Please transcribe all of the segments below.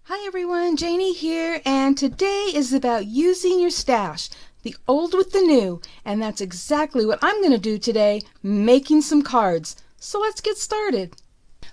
Hi everyone, Janie here, and today is about using your stash, the old with the new, and that's exactly what I'm going to do today, making some cards. So let's get started.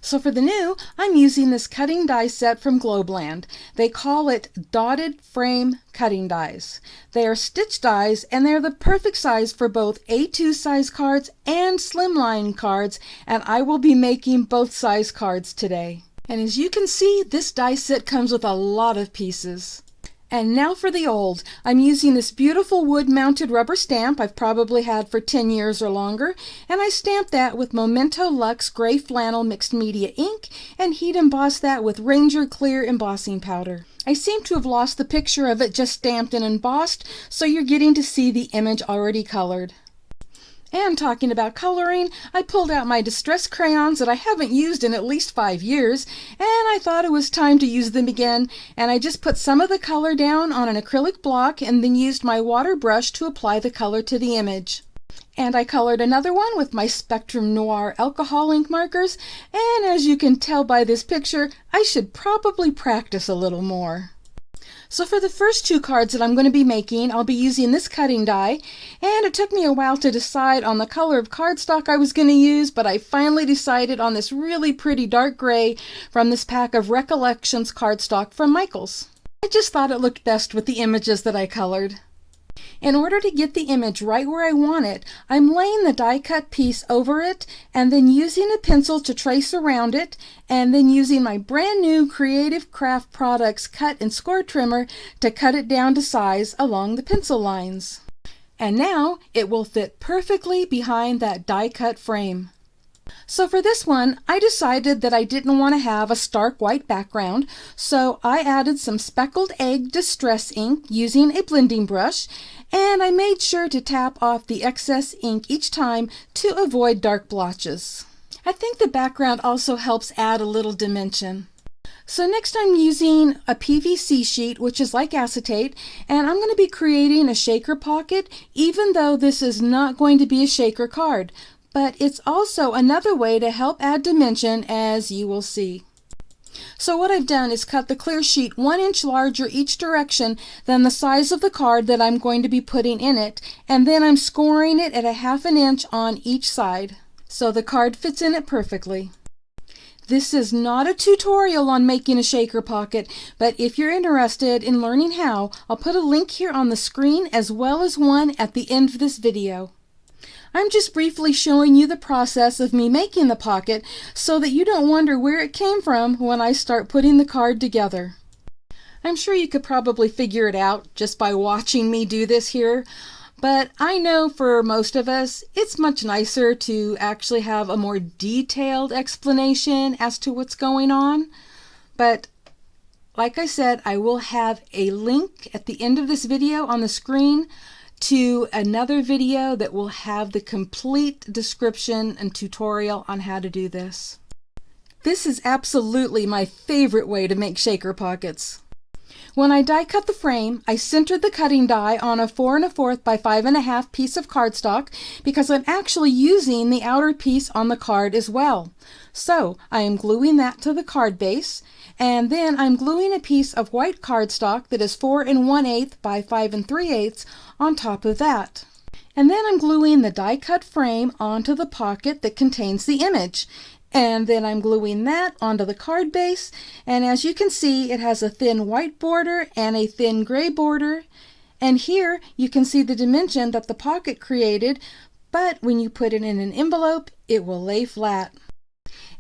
So for the new, I'm using this cutting die set from Globeland. They call it dotted frame cutting dies. They are stitch dies and they're the perfect size for both A2 size cards and slimline cards, and I will be making both size cards today. And as you can see, this die set comes with a lot of pieces. And now for the old. I'm using this beautiful wood-mounted rubber stamp I've probably had for 10 years or longer, and I stamped that with Memento Luxe Gray Flannel Mixed Media ink and heat embossed that with Ranger Clear embossing powder. I seem to have lost the picture of it just stamped and embossed, so you're getting to see the image already colored. And talking about coloring, I pulled out my distress crayons that I haven't used in at least 5 years, and I thought it was time to use them again, and I just put some of the color down on an acrylic block and then used my water brush to apply the color to the image. And I colored another one with my Spectrum Noir alcohol ink markers, and as you can tell by this picture, I should probably practice a little more. So for the first two cards that I'm going to be making, I'll be using this cutting die, and it took me a while to decide on the color of cardstock I was going to use, but I finally decided on this really pretty dark gray from this pack of Recollections cardstock from Michaels. I just thought it looked best with the images that I colored. In order to get the image right where I want it, I'm laying the die cut piece over it and then using a pencil to trace around it, and then using my brand new Creative Craft Products cut and score trimmer to cut it down to size along the pencil lines. And now it will fit perfectly behind that die cut frame. So for this one, I decided that I didn't want to have a stark white background, so I added some speckled egg distress ink using a blending brush, and I made sure to tap off the excess ink each time to avoid dark blotches. I think the background also helps add a little dimension. So next I'm using a PVC sheet, which is like acetate, and I'm going to be creating a shaker pocket, even though this is not going to be a shaker card. But it's also another way to help add dimension, as you will see. So what I've done is cut the clear sheet 1 inch larger each direction than the size of the card that I'm going to be putting in it, and then I'm scoring it at a 1/2 inch on each side, so the card fits in it perfectly. This is not a tutorial on making a shaker pocket, but if you're interested in learning how, I'll put a link here on the screen as well as one at the end of this video. I'm just briefly showing you the process of me making the pocket so that you don't wonder where it came from when I start putting the card together. I'm sure you could probably figure it out just by watching me do this here, but I know for most of us it's much nicer to actually have a more detailed explanation as to what's going on. But like I said, I will have a link at the end of this video on the screen to another video that will have the complete description and tutorial on how to do this. This is absolutely my favorite way to make shaker pockets. When I die cut the frame, I centered the cutting die on a 4 1/4 by 5 1/2 piece of cardstock because I'm actually using the outer piece on the card as well. So I am gluing that to the card base, and then I'm gluing a piece of white cardstock that is 4 1/8 by 5 3/8 on top of that. And then I'm gluing the die cut frame onto the pocket that contains the image. And then I'm gluing that onto the card base, and as you can see, it has a thin white border and a thin gray border. And here you can see the dimension that the pocket created, but when you put it in an envelope, it will lay flat.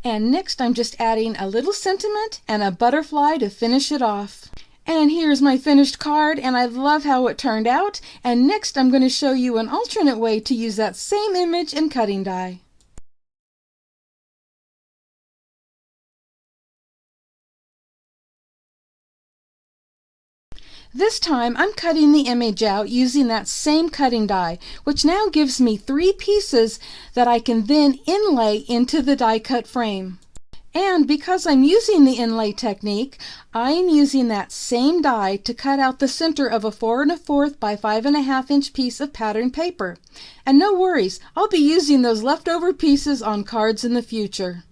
And next I'm just adding a little sentiment and a butterfly to finish it off. And here's my finished card, and I love how it turned out. And next I'm going to show you an alternate way to use that same image and cutting die. This time I'm cutting the image out using that same cutting die, which now gives me 3 pieces that I can then inlay into the die cut frame. And because I'm using the inlay technique, I am using that same die to cut out the center of a 4 1/4 by 5 1/2 inch piece of pattern paper. And no worries, I'll be using those leftover pieces on cards in the future.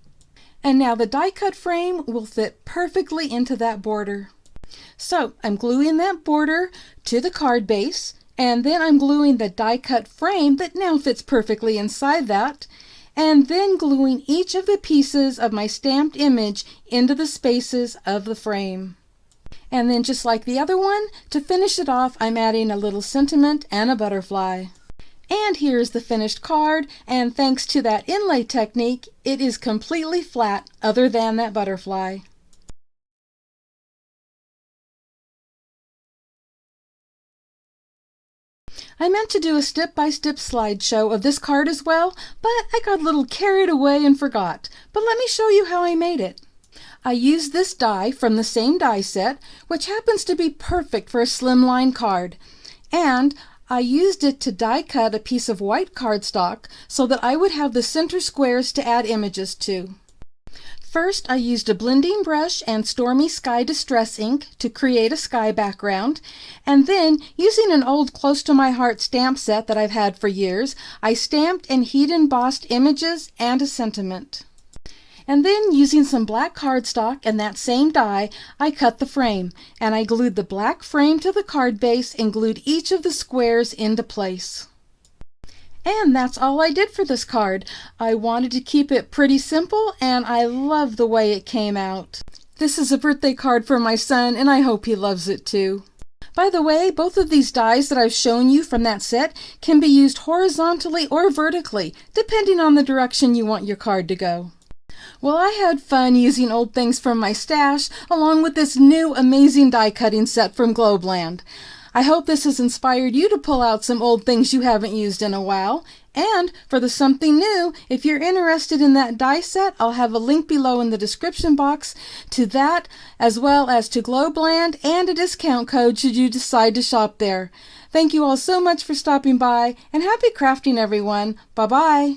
And now the die cut frame will fit perfectly into that border. So I'm gluing that border to the card base, and then I'm gluing the die cut frame that now fits perfectly inside that, and then gluing each of the pieces of my stamped image into the spaces of the frame. And then just like the other one, to finish it off, I'm adding a little sentiment and a butterfly. And here's the finished card, and thanks to that inlay technique, it is completely flat other than that butterfly. I meant to do a step-by-step slideshow of this card as well, but I got a little carried away and forgot. But let me show you how I made it. I used this die from the same die set, which happens to be perfect for a slimline card, and I used it to die cut a piece of white cardstock so that I would have the center squares to add images to. First, I used a blending brush and Stormy Sky Distress ink to create a sky background, and then, using an old Close to My Heart stamp set that I've had for years, I stamped and heat embossed images and a sentiment. And then, using some black cardstock and that same die, I cut the frame, and I glued the black frame to the card base and glued each of the squares into place. And that's all I did for this card. I wanted to keep it pretty simple, and I love the way it came out. This is a birthday card for my son, and I hope he loves it too. By the way, both of these dies that I've shown you from that set can be used horizontally or vertically, depending on the direction you want your card to go. Well, I had fun using old things from my stash along with this new amazing die cutting set from Globeland. I hope this has inspired you to pull out some old things you haven't used in a while. And for the something new, if you're interested in that die set, I'll have a link below in the description box to that, as well as to Globeland and a discount code should you decide to shop there. Thank you all so much for stopping by, and happy crafting, everyone. Bye-bye.